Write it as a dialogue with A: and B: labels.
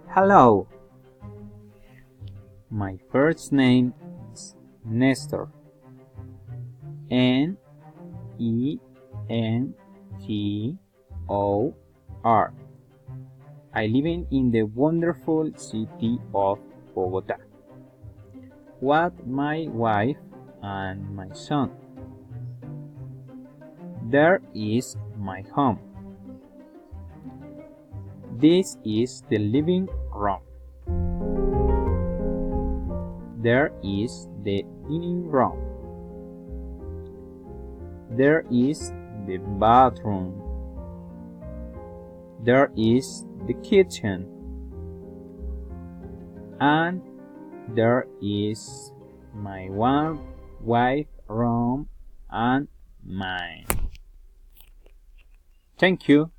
A: Hello, my first name is Nestor. Nestor. I live in the wonderful city of Bogota with my wife and my son. There is my home. This is the living room. There is the dining room. There is the bathroom. There is the kitchen. And there is my one wife room and mine. Thank you.